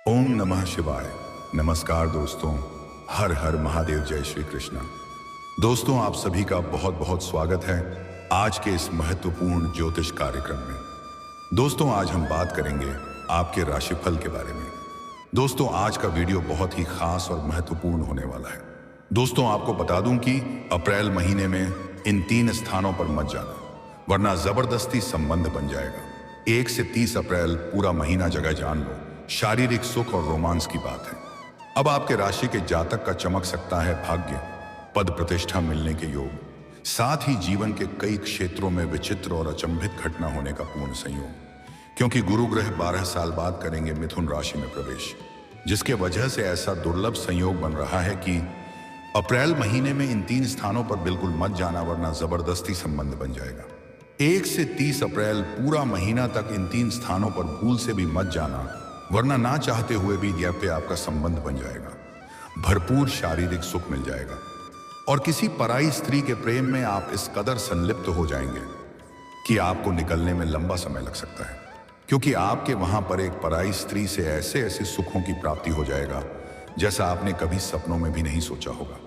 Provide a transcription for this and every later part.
ओम नमः शिवाय। नमस्कार दोस्तों, हर हर महादेव, जय श्री कृष्ण। दोस्तों, आप सभी का बहुत बहुत स्वागत है आज के इस महत्वपूर्ण ज्योतिष कार्यक्रम में। दोस्तों, आज हम बात करेंगे आपके राशिफल के बारे में। दोस्तों, आज का वीडियो बहुत ही खास और महत्वपूर्ण होने वाला है। दोस्तों, आपको बता दूं कि अप्रैल महीने में इन 3 स्थानों पर मत जाना, वरना जबरदस्ती संबंध बन जाएगा। 1 से 30 अप्रैल पूरा महीना जगह जान लो, शारीरिक सुख और रोमांस की बात है। अब आपके राशि के जातक का चमक सकता है भाग्य, पद प्रतिष्ठा मिलने के योग, साथ ही जीवन के कई क्षेत्रों में विचित्र और अचंभित घटना होने का पूर्ण संयोग, क्योंकि गुरु ग्रह 12 साल बाद करेंगे मिथुन राशि में प्रवेश, जिसके वजह से ऐसा दुर्लभ संयोग बन रहा है कि अप्रैल महीने में इन 3 स्थानों पर बिल्कुल मत जाना, वरना जबरदस्ती संबंध बन जाएगा। 1 से 30 अप्रैल पूरा महीना तक इन 3 स्थानों पर भूल से भी मत जाना, वरना ना चाहते हुए भी यह पे आपका संबंध बन जाएगा। भरपूर शारीरिक सुख मिल जाएगा और किसी पराई स्त्री के प्रेम में आप इस कदर संलिप्त हो जाएंगे कि आपको निकलने में लंबा समय लग सकता है, क्योंकि आपके वहां पर एक पराई स्त्री से ऐसे ऐसे सुखों की प्राप्ति हो जाएगा जैसा आपने कभी सपनों में भी नहीं सोचा होगा।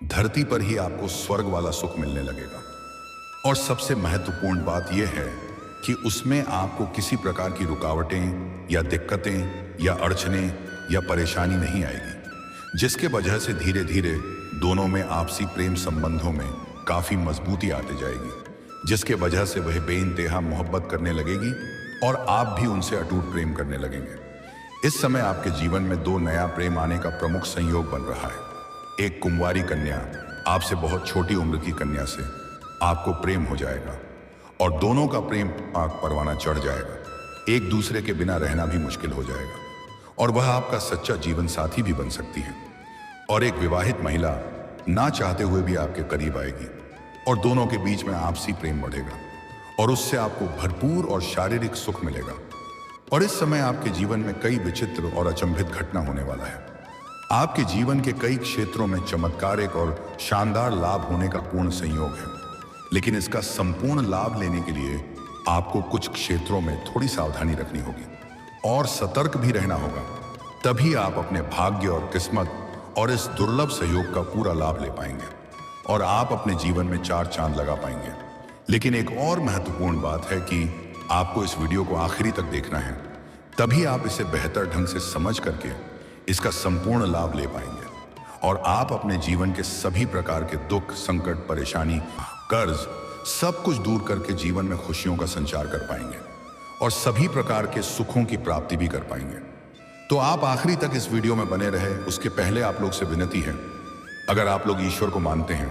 धरती पर ही आपको स्वर्ग वाला सुख मिलने लगेगा। और सबसे महत्वपूर्ण बात यह है कि उसमें आपको किसी प्रकार की रुकावटें या दिक्कतें या अड़चने या परेशानी नहीं आएगी, जिसके वजह से धीरे धीरे दोनों में आपसी प्रेम संबंधों में काफी मजबूती आती जाएगी, जिसके वजह से वह बेइंतहा मोहब्बत करने लगेगी और आप भी उनसे अटूट प्रेम करने लगेंगे। इस समय आपके जीवन में 2 नया प्रेम आने का प्रमुख संयोग बन रहा है। एक कुंवारी कन्या, आपसे बहुत छोटी उम्र की कन्या से आपको प्रेम हो जाएगा और दोनों का प्रेम आग परवाना चढ़ जाएगा। एक दूसरे के बिना रहना भी मुश्किल हो जाएगा और वह आपका सच्चा जीवन साथी भी बन सकती है। और एक विवाहित महिला ना चाहते हुए भी आपके करीब आएगी और दोनों के बीच में आपसी प्रेम बढ़ेगा और उससे आपको भरपूर और शारीरिक सुख मिलेगा। और इस समय आपके जीवन में कई विचित्र और अचंभित घटना होने वाला है। आपके जीवन के कई क्षेत्रों में चमत्कारिक और शानदार लाभ होने का पूर्ण संयोग है, लेकिन इसका संपूर्ण लाभ लेने के लिए आपको कुछ क्षेत्रों में थोड़ी सावधानी रखनी होगी और सतर्क भी रहना होगा। तभी आप अपने भाग्य और किस्मत और इस दुर्लभ सहयोग का पूरा लाभ ले पाएंगे और आप अपने जीवन में 4 चांद लगा पाएंगे। लेकिन एक और महत्वपूर्ण बात है कि आपको इस वीडियो को आखिरी तक देखना है, तभी आप इसे बेहतर ढंग से समझ करके इसका संपूर्ण लाभ ले पाएंगे और आप अपने जीवन के सभी प्रकार के दुख, संकट, परेशानी, कर्ज सब कुछ दूर करके जीवन में खुशियों का संचार कर पाएंगे और सभी प्रकार के सुखों की प्राप्ति भी कर पाएंगे। तो आप आखिरी तक इस वीडियो में बने रहे। उसके पहले आप लोग से विनती है, अगर आप लोग ईश्वर को मानते हैं,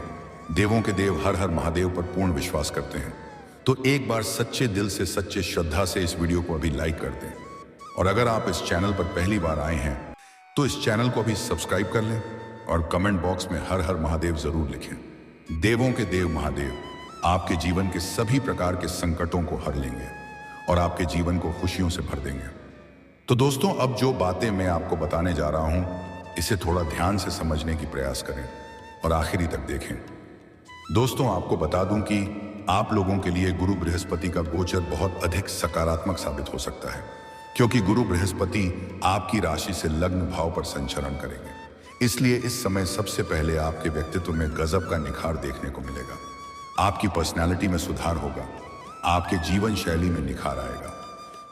देवों के देव हर हर महादेव पर पूर्ण विश्वास करते हैं, तो एक बार सच्चे दिल से, सच्चे श्रद्धा से इस वीडियो को अभी लाइक कर दें। और अगर आप इस चैनल पर पहली बार आए हैं तो इस चैनल को अभी सब्सक्राइब कर लें और कमेंट बॉक्स में हर हर महादेव जरूर लिखें। देवों के देव महादेव आपके जीवन के सभी प्रकार के संकटों को हर लेंगे और आपके जीवन को खुशियों से भर देंगे। तो दोस्तों, अब जो बातें मैं आपको बताने जा रहा हूं, इसे थोड़ा ध्यान से समझने की प्रयास करें और आखिरी तक देखें। दोस्तों, आपको बता दूं कि आप लोगों के लिए गुरु बृहस्पति का गोचर बहुत अधिक सकारात्मक साबित हो सकता है, क्योंकि गुरु बृहस्पति आपकी राशि से लग्न भाव पर संचरण करेंगे। इसलिए इस समय सबसे पहले आपके व्यक्तित्व में गजब का निखार देखने को मिलेगा। आपकी पर्सनैलिटी में सुधार होगा, आपके जीवन शैली में निखार आएगा,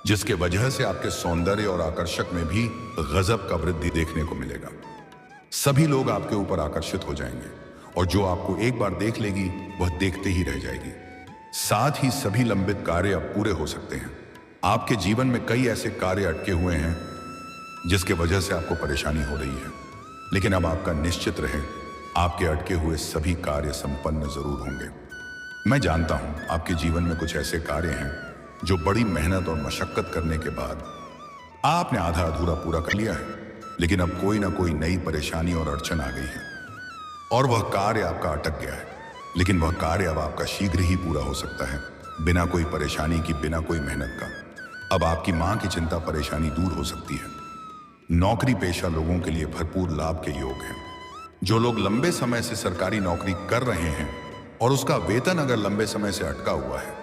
जिसके वजह से आपके सौंदर्य और आकर्षक में भी गजब का वृद्धि देखने को मिलेगा। सभी लोग आपके ऊपर आकर्षित हो जाएंगे और जो आपको एक बार देख लेगी वह देखते ही रह जाएगी। साथ ही सभी लंबित कार्य अब पूरे हो सकते हैं। आपके जीवन में कई ऐसे कार्य अटके हुए हैं जिसके वजह से आपको परेशानी हो रही है, लेकिन अब आपका निश्चित रहे, आपके अटके हुए सभी कार्य संपन्न जरूर होंगे। मैं जानता हूं आपके जीवन में कुछ ऐसे कार्य हैं जो बड़ी मेहनत और मशक्कत करने के बाद आपने आधा अधूरा पूरा कर लिया है, लेकिन अब कोई ना कोई नई परेशानी और अड़चन आ गई है और वह कार्य आपका अटक गया है। लेकिन वह कार्य अब आपका शीघ्र ही पूरा हो सकता है, बिना कोई परेशानी की, बिना कोई मेहनत का। अब आपकी मां की चिंता परेशानी दूर हो सकती है। नौकरी पेशा लोगों के लिए भरपूर लाभ के योग हैं। जो लोग लंबे समय से सरकारी नौकरी कर रहे हैं और उसका वेतन अगर लंबे समय से अटका हुआ है,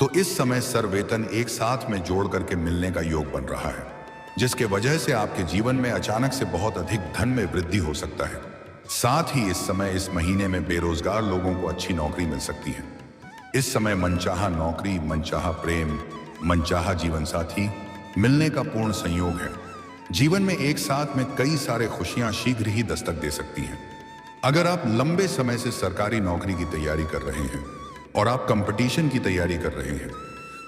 तो इस समय सर वेतन एक साथ में जोड़ करके मिलने का योग बन रहा है, जिसके वजह से आपके जीवन में अचानक से बहुत अधिक धन में वृद्धि हो सकता है। साथ ही इस समय इस महीने में बेरोजगार लोगों को अच्छी नौकरी मिल सकती है। इस समय मनचाहा नौकरी, मनचाहा प्रेम, मनचाहा जीवन साथी मिलने का पूर्ण संयोग है। जीवन में एक साथ में कई सारे खुशियां शीघ्र ही दस्तक दे सकती हैं। अगर आप लंबे समय से सरकारी नौकरी की तैयारी कर रहे हैं और आप कंपटीशन की तैयारी कर रहे हैं,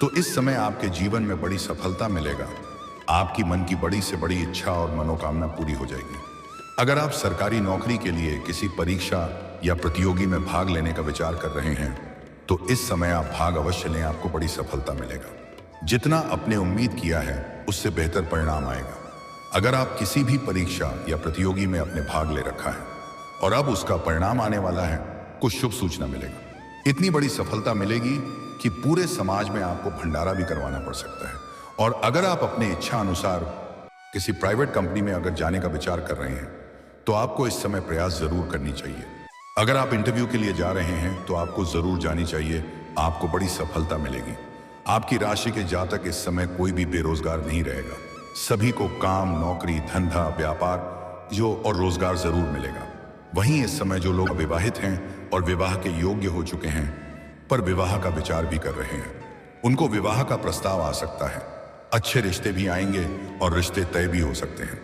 तो इस समय आपके जीवन में बड़ी सफलता मिलेगा। आपकी मन की बड़ी से बड़ी इच्छा और मनोकामना पूरी हो जाएगी। अगर आप सरकारी नौकरी के लिए किसी परीक्षा या प्रतियोगी में भाग लेने का विचार कर रहे हैं, तो इस समय आप भाग अवश्य लें, आपको बड़ी सफलता मिलेगा। जितना आपने उम्मीद किया है उससे बेहतर परिणाम आएगा। अगर आप किसी भी परीक्षा या प्रतियोगी में अपने भाग ले रखा है और अब उसका परिणाम आने वाला है, कुछ शुभ सूचना मिलेगा। इतनी बड़ी सफलता मिलेगी कि पूरे समाज में आपको भंडारा भी करवाना पड़ सकता है। और अगर आप अपने इच्छा अनुसार किसी प्राइवेट कंपनी में अगर जाने का विचार कर रहे हैं, तो आपको इस समय प्रयास जरूर करनी चाहिए। अगर आप इंटरव्यू के लिए जा रहे हैं तो आपको जरूर जानी चाहिए, आपको बड़ी सफलता मिलेगी। आपकी राशि के जातक इस समय कोई भी बेरोजगार नहीं रहेगा। सभी को काम, नौकरी, धंधा, व्यापार और रोजगार जरूर मिलेगा। वहीं इस समय जो लोग अविवाहित हैं और विवाह के योग्य हो चुके हैं पर विवाह का विचार भी कर रहे हैं, उनको विवाह का प्रस्ताव आ सकता है। अच्छे रिश्ते भी आएंगे और रिश्ते तय भी हो सकते हैं।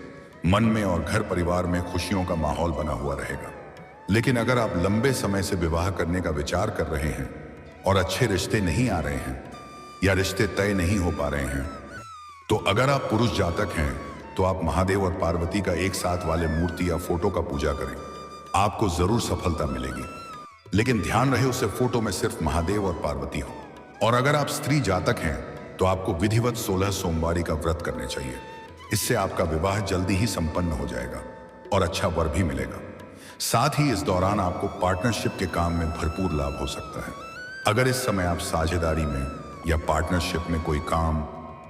मन में और घर परिवार में खुशियों का माहौल बना हुआ रहेगा। लेकिन अगर आप लंबे समय से विवाह करने का विचार कर रहे हैं और अच्छे रिश्ते नहीं आ रहे हैं या रिश्ते तय नहीं हो पा रहे हैं, तो अगर आप पुरुष जातक हैं तो आप महादेव और पार्वती का एक साथ वाले मूर्ति या फोटो का पूजा करें, आपको जरूर सफलता मिलेगी। लेकिन ध्यान रहे उसे फोटो में सिर्फ महादेव और पार्वती हो। और अगर आप स्त्री जातक हैं तो आपको विधिवत 16 सोमवारी का व्रत करने चाहिए। इससे आपका विवाह जल्दी ही संपन्न हो जाएगा और अच्छा वर भी मिलेगा। साथ ही इस दौरान आपको पार्टनरशिप के काम में भरपूर लाभ हो सकता है। अगर इस समय आप साझेदारी में या पार्टनरशिप में कोई काम,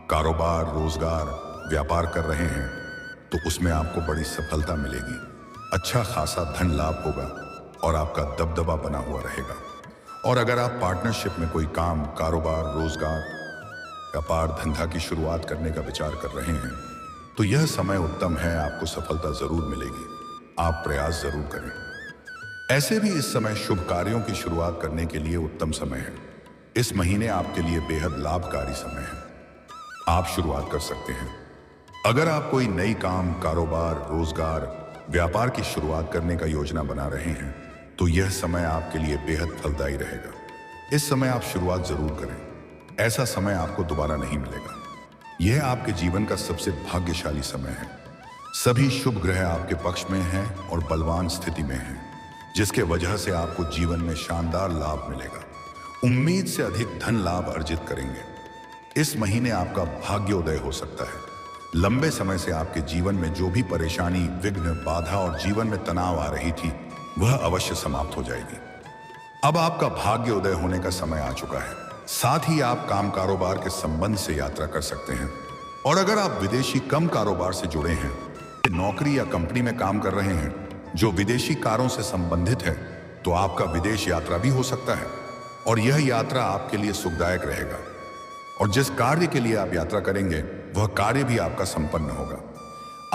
कारोबार, रोजगार, व्यापार कर रहे हैं, तो उसमें आपको बड़ी सफलता मिलेगी। अच्छा खासा धन लाभ होगा और आपका दबदबा बना हुआ रहेगा। और अगर आप पार्टनरशिप में कोई काम, कारोबार, रोजगार, व्यापार, धंधा की शुरुआत करने का विचार कर रहे हैं, तो यह समय उत्तम है, आपको सफलता जरूर मिलेगी। आप प्रयास जरूर करें। ऐसे भी इस समय शुभ कार्यों की शुरुआत करने के लिए उत्तम समय है। इस महीने आपके लिए बेहद लाभकारी समय है, आप शुरुआत कर सकते हैं। अगर आप कोई नई काम, कारोबार, रोजगार, व्यापार की शुरुआत करने का योजना बना रहे हैं, तो यह समय आपके लिए बेहद फलदायी रहेगा। इस समय आप शुरुआत जरूर करें। ऐसा समय आपको दोबारा नहीं मिलेगा। यह आपके जीवन का सबसे भाग्यशाली समय है। सभी शुभ ग्रह आपके पक्ष में हैं और बलवान स्थिति में हैं, जिसके वजह से आपको जीवन में शानदार लाभ मिलेगा। उम्मीद से अधिक धन लाभ अर्जित करेंगे। इस महीने आपका भाग्योदय हो सकता है। लंबे समय से आपके जीवन में जो भी परेशानी, विघ्न, बाधा और जीवन में तनाव आ रही थी, वह अवश्य समाप्त हो जाएगी। अब आपका भाग्योदय होने का समय आ चुका है। साथ ही आप काम, कारोबार के संबंध से यात्रा कर सकते हैं। और अगर आप विदेशी कम कारोबार से जुड़े हैं, नौकरी या कंपनी में काम कर रहे हैं जो विदेशी कारों से संबंधित है, तो आपका विदेश यात्रा भी हो सकता है और यह यात्रा आपके लिए सुखदायक रहेगा। और जिस कार्य के लिए आप यात्रा करेंगे, वह कार्य भी आपका संपन्न होगा।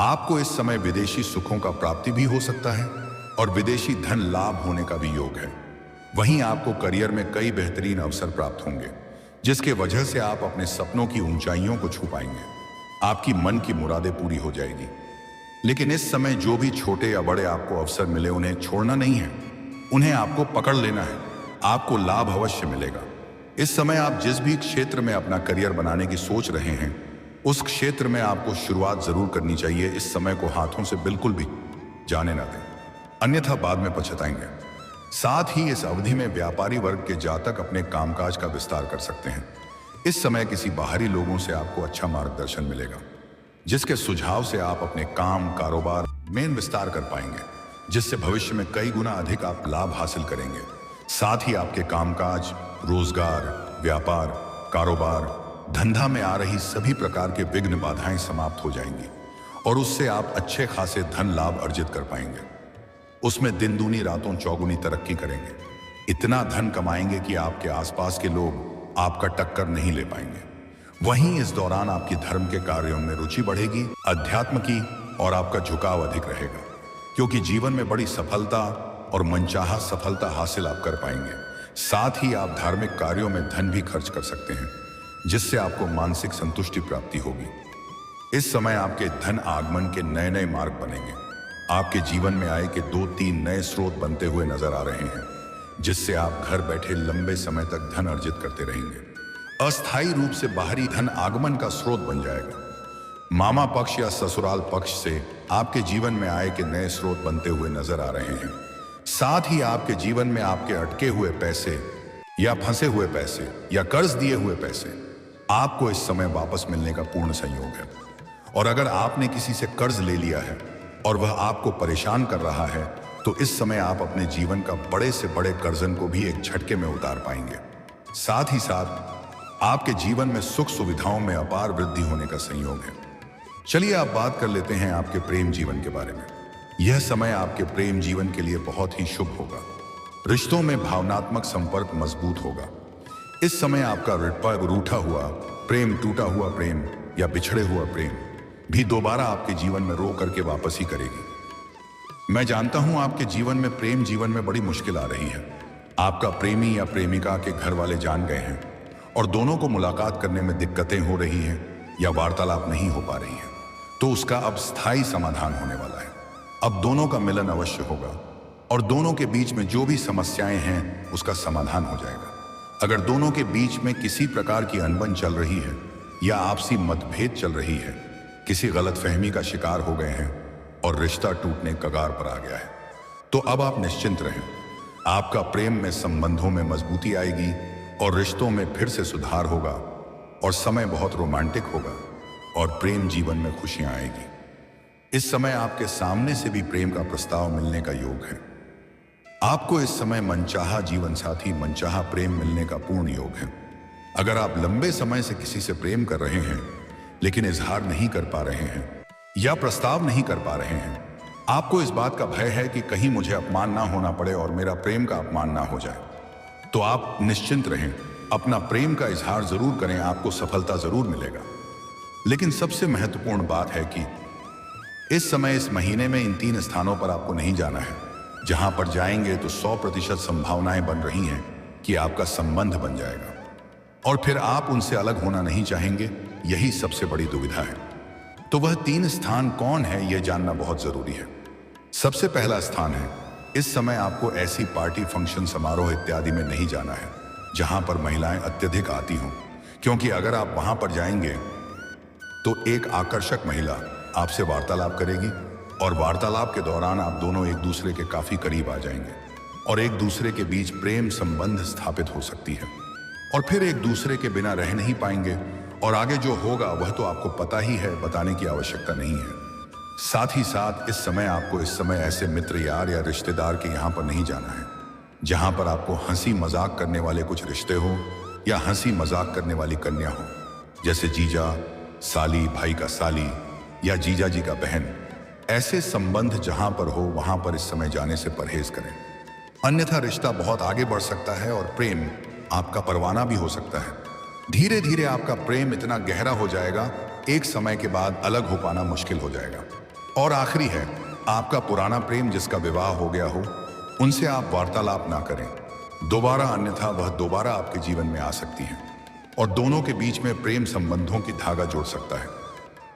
आपको इस समय विदेशी सुखों का प्राप्ति भी हो सकता है और विदेशी धन लाभ होने का भी योग है। वहीं आपको करियर में कई बेहतरीन अवसर प्राप्त होंगे, जिसके वजह से आप अपने सपनों की ऊंचाइयों को छू पाएंगे। आपकी मन की मुरादें पूरी हो जाएगी। लेकिन इस समय जो भी छोटे या बड़े आपको अवसर मिले, उन्हें छोड़ना नहीं है, उन्हें आपको पकड़ लेना है। आपको लाभ अवश्य मिलेगा। इस समय आप जिस भी क्षेत्र में अपना करियर बनाने की सोच रहे हैं, उस क्षेत्र में आपको शुरुआत जरूर करनी चाहिए। इस समय को हाथों से बिल्कुल भी जाने ना दें, अन्यथा बाद में पछताएंगे। साथ ही इस अवधि में व्यापारी वर्ग के जातक अपने कामकाज का विस्तार कर सकते हैं। इस समय किसी बाहरी लोगों से आपको अच्छा मार्गदर्शन मिलेगा, जिसके सुझाव से आप अपने काम, कारोबार में विस्तार कर पाएंगे, जिससे भविष्य में कई गुना अधिक आप लाभ हासिल करेंगे। साथ ही आपके कामकाज, रोजगार, व्यापार, कारोबार, धंधा में आ रही सभी प्रकार के विघ्न, बाधाएं समाप्त हो जाएंगी और उससे आप अच्छे खासे धन लाभ अर्जित कर पाएंगे। उसमें दिन दूनी रातों चौगुनी तरक्की करेंगे। इतना धन कमाएंगे कि आपके आसपास के लोग आपका टक्कर नहीं ले पाएंगे। वहीं इस दौरान आपकी धर्म के कार्यों में रुचि बढ़ेगी, अध्यात्म की, और आपका झुकाव अधिक रहेगा, क्योंकि जीवन में बड़ी सफलता और मनचाहा सफलता हासिल आप कर पाएंगे। साथ ही आप धार्मिक कार्यों में धन भी खर्च कर सकते हैं, जिससे आपको मानसिक संतुष्टि प्राप्ति होगी। इस समय आपके धन आगमन के नए नए मार्ग बनेंगे। आपके जीवन में आय के 2-3 नए स्रोत बनते हुए नजर आ रहे हैं, जिससे आप घर बैठे लंबे समय तक धन अर्जित करते रहेंगे। अस्थायी रूप से बाहरी धन आगमन का स्रोत बन जाएगा। मामा पक्ष या ससुराल पक्ष से आपके जीवन में आय के नए स्रोत बनते हुए नजर आ रहे हैं। साथ ही आपके जीवन में आपके अटके हुए पैसे या फंसे हुए पैसे या कर्ज दिए हुए पैसे आपको इस समय वापस मिलने का पूर्ण संयोग है। और अगर आपने किसी से कर्ज ले लिया है और वह आपको परेशान कर रहा है, तो इस समय आप अपने जीवन का बड़े से बड़े कर्जन को भी एक झटके में उतार पाएंगे। साथ ही साथ आपके जीवन में सुख सुविधाओं में अपार वृद्धि होने का संयोग है। चलिए आप बात कर लेते हैं आपके प्रेम जीवन के बारे में। यह समय आपके प्रेम जीवन के लिए बहुत ही शुभ होगा। रिश्तों में भावनात्मक संपर्क मजबूत होगा। इस समय आपका रूठा हुआ प्रेम, टूटा हुआ प्रेम या बिछड़े हुआ प्रेम भी दोबारा आपके जीवन में रो करके वापस ही करेगी। मैं जानता हूं आपके जीवन में प्रेम जीवन में बड़ी मुश्किल आ रही है। आपका प्रेमी या प्रेमिका के घर वाले जान गए हैं और दोनों को मुलाकात करने में दिक्कतें हो रही हैं या वार्तालाप नहीं हो पा रही हैं, तो उसका अब स्थायी समाधान होने वाला है। अब दोनों का मिलन अवश्य होगा और दोनों के बीच में जो भी समस्याएं हैं उसका समाधान हो जाएगा। अगर दोनों के बीच में किसी प्रकार की अनबन चल रही है या आपसी मतभेद चल रही है, किसी गलतफहमी का शिकार हो गए हैं और रिश्ता टूटने कगार पर आ गया है, तो अब आप निश्चिंत रहें। आपका प्रेम में संबंधों में मजबूती आएगी और रिश्तों में फिर से सुधार होगा और समय बहुत रोमांटिक होगा और प्रेम जीवन में खुशियां आएगी। इस समय आपके सामने से भी प्रेम का प्रस्ताव मिलने का योग है। आपको इस समय मनचाहा जीवन साथी, मनचाहा प्रेम मिलने का पूर्ण योग है। अगर आप लंबे समय से किसी से प्रेम कर रहे हैं लेकिन इजहार नहीं कर पा रहे हैं या प्रस्ताव नहीं कर पा रहे हैं, आपको इस बात का भय है कि कहीं मुझे अपमान ना होना पड़े और मेरा प्रेम का अपमान ना हो जाए, तो आप निश्चिंत रहें, अपना प्रेम का इजहार जरूर करें, आपको सफलता जरूर मिलेगा। लेकिन सबसे महत्वपूर्ण बात है कि इस समय इस महीने में इन 3 स्थानों पर आपको नहीं जाना है। जहां पर जाएंगे तो 100% संभावनाएं बन रही हैं कि आपका संबंध बन जाएगा और फिर आप उनसे अलग होना नहीं चाहेंगे। यही सबसे बड़ी दुविधा है। तो वह 3 स्थान कौन है, यह जानना बहुत जरूरी है। सबसे पहला स्थान है, इस समय आपको ऐसी पार्टी, फंक्शन, समारोह इत्यादि में नहीं जाना है जहां पर महिलाएं अत्यधिक आती हों, क्योंकि अगर आप वहां पर जाएंगे तो एक आकर्षक महिला आपसे वार्तालाप करेगी और वार्तालाप के दौरान आप दोनों एक दूसरे के काफी करीब आ जाएंगे और एक दूसरे के बीच प्रेम संबंध स्थापित हो सकती है और फिर एक दूसरे के बिना रह नहीं पाएंगे और आगे जो होगा वह तो आपको पता ही है, बताने की आवश्यकता नहीं है। साथ ही साथ इस समय आपको इस समय ऐसे मित्र, यार या रिश्तेदार के यहाँ पर नहीं जाना है जहां पर आपको हंसी मजाक करने वाले कुछ रिश्ते हो या हंसी मजाक करने वाली कन्या हो, जैसे जीजा, साली, भाई का साली या जीजा जी का बहन। ऐसे संबंध जहां पर हो वहां पर इस समय जाने से परहेज करें, अन्यथा रिश्ता बहुत आगे बढ़ सकता है और प्रेम आपका परवाना भी हो सकता है। धीरे धीरे आपका प्रेम इतना गहरा हो जाएगा, एक समय के बाद अलग हो पाना मुश्किल हो जाएगा। और आखिरी है, आपका पुराना प्रेम जिसका विवाह हो गया हो, उनसे आप वार्तालाप ना करें दोबारा, अन्यथा वह दोबारा आपके जीवन में आ सकती हैं और दोनों के बीच में प्रेम संबंधों की धागा जोड़ सकता है।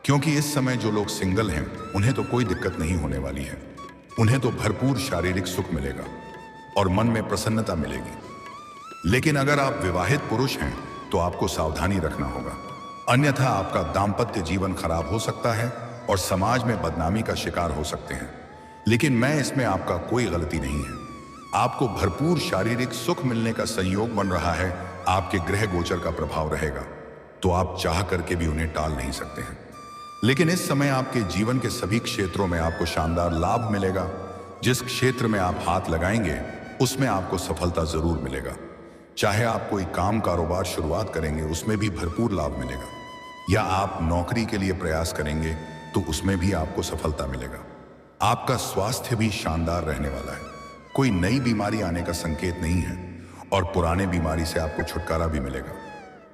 क्योंकि इस समय जो लोग सिंगल हैं उन्हें तो कोई दिक्कत नहीं होने वाली है, उन्हें तो भरपूर शारीरिक सुख मिलेगा और मन में प्रसन्नता मिलेगी। लेकिन अगर आप विवाहित पुरुष हैं तो आपको सावधानी रखना होगा, अन्यथा आपका दाम्पत्य जीवन खराब हो सकता है और समाज में बदनामी का शिकार हो सकते हैं। लेकिन मैं इसमें आपका कोई गलती नहीं है। आपको भरपूर शारीरिक सुख मिलने का संयोग बन रहा है, आपके ग्रह गोचर का प्रभाव रहेगा, तो आप चाह करके भी उन्हें टाल नहीं सकते हैं। लेकिन इस समय आपके जीवन के सभी क्षेत्रों में आपको शानदार लाभ मिलेगा। जिस क्षेत्र में आप हाथ लगाएंगे उसमें आपको सफलता जरूर मिलेगा। चाहे आप कोई काम, कारोबार शुरुआत करेंगे उसमें भी भरपूर लाभ मिलेगा, या आप नौकरी के लिए प्रयास करेंगे तो उसमें भी आपको सफलता मिलेगा। आपका स्वास्थ्य भी शानदार रहने वाला है, कोई नई बीमारी आने का संकेत नहीं है और पुराने बीमारी से आपको छुटकारा भी मिलेगा।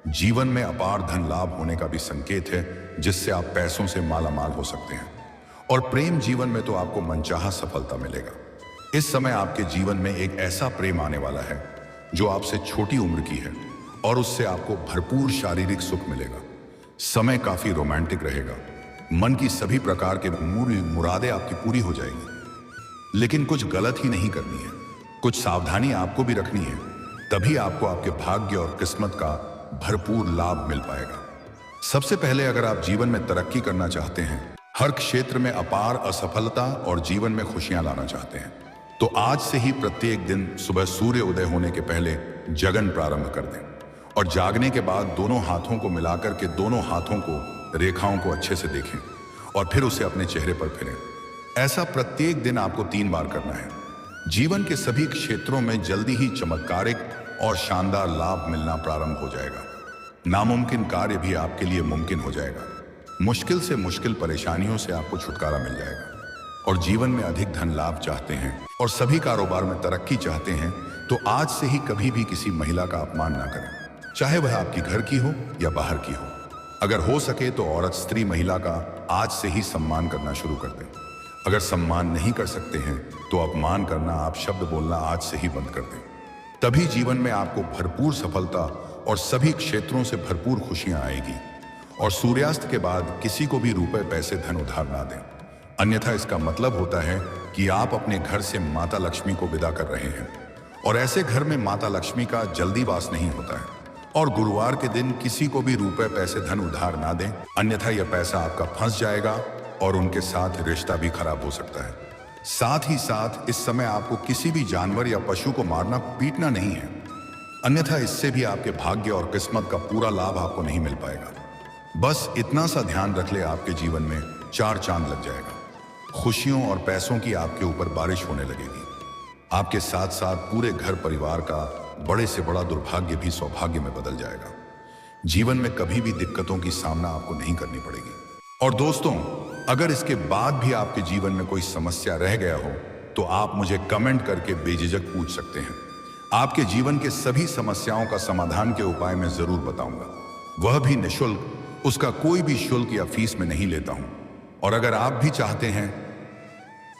जीवन में अपार धन लाभ होने का भी संकेत है, जिससे आप पैसों से मालामाल हो सकते हैं। और प्रेम जीवन में तो आपको मनचाहा सफलता मिलेगा। इस समय आपके जीवन में एक ऐसा प्रेम आने वाला है जो आपसे छोटी उम्र की है और उससे आपको भरपूर शारीरिक सुख मिलेगा। समय काफी रोमांटिक रहेगा। मन की सभी प्रकार के मुरादें आपकी पूरी हो जाएंगी। लेकिन कुछ गलत ही नहीं करनी है, कुछ सावधानी आपको भी रखनी है, तभी आपको आपके भाग्य और किस्मत का भरपूर लाभ मिल पाएगा। सबसे पहले अगर आप जीवन में तरक्की करना चाहते हैं, हर क्षेत्र में अपार असफलता और जीवन में खुशियां लाना चाहते हैं, तो आज से ही प्रत्येक दिन सुबह सूर्य उदय होने के पहले जगन प्रारंभ कर दें और जागने के बाद दोनों हाथों को मिलाकर के दोनों हाथों को रेखाओं को अच्छे से देखें और फिर उसे अपने चेहरे पर फिरें। ऐसा प्रत्येक दिन आपको 3 बार करना है। जीवन के सभी क्षेत्रों में जल्दी ही चमत्कारिक और शानदार लाभ मिलना प्रारंभ हो जाएगा। नामुमकिन कार्य भी आपके लिए मुमकिन हो जाएगा। मुश्किल से मुश्किल परेशानियों से आपको छुटकारा मिल जाएगा। और जीवन में अधिक धन लाभ चाहते हैं और सभी कारोबार में तरक्की चाहते हैं, तो आज से ही कभी भी किसी महिला का अपमान ना करें, चाहे वह आपकी घर की हो या बाहर की हो। अगर हो सके तो औरत स्त्री महिला का आज से ही सम्मान करना शुरू कर दें। अगर सम्मान नहीं कर सकते हैं तो अपमान करना, आप शब्द बोलना आज से ही बंद कर दें। तभी जीवन में आपको भरपूर सफलता और सभी क्षेत्रों से भरपूर खुशियां आएगी। और सूर्यास्त के बाद किसी को भी रुपए पैसे धन उधार ना दें, अन्यथा इसका मतलब होता है कि आप अपने घर से माता लक्ष्मी को विदा कर रहे हैं। और ऐसे घर में माता लक्ष्मी का जल्दी वास नहीं होता है। और गुरुवार के दिन किसी को भी रुपए पैसे धन उधार ना दें, अन्यथा यह पैसा आपका फंस जाएगा और उनके साथ रिश्ता भी खराब हो सकता है। साथ ही साथ इस समय आपको किसी भी जानवर या पशु को मारना पीटना नहीं है, अन्यथा इससे भी आपके भाग्य और किस्मत का पूरा लाभ आपको नहीं मिल पाएगा। बस इतना सा ध्यान रख ले, आपके जीवन में 4 चांद लग जाएगा। खुशियों और पैसों की आपके ऊपर बारिश होने लगेगी। आपके साथ साथ पूरे घर परिवार का बड़े से बड़ा दुर्भाग्य भी सौभाग्य में बदल जाएगा। जीवन में कभी भी दिक्कतों की सामना आपको नहीं करनी पड़ेगी। और दोस्तों, अगर इसके बाद भी आपके जीवन में कोई समस्या रह गया हो तो आप मुझे कमेंट करके बेझिझक पूछ सकते हैं। आपके जीवन के सभी समस्याओं का समाधान के उपाय मैं जरूर बताऊंगा, वह भी निःशुल्क। उसका कोई भी शुल्क या फीस में नहीं लेता हूं। और अगर आप भी चाहते हैं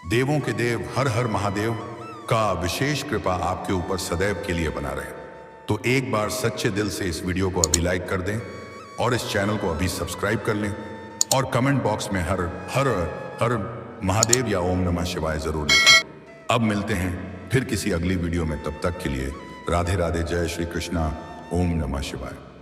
देवों के देव हर हर महादेव का विशेष कृपा आपके ऊपर सदैव के लिए बना रहे, तो एक बार सच्चे दिल से इस वीडियो को अभी लाइक कर दें और इस चैनल को अभी सब्सक्राइब कर लें और कमेंट बॉक्स में हर हर हर महादेव या ओम नमः शिवाय जरूर लिखें। अब मिलते हैं फिर किसी अगली वीडियो में, तब तक के लिए राधे राधे, जय श्री कृष्णा, ओम नमः शिवाय।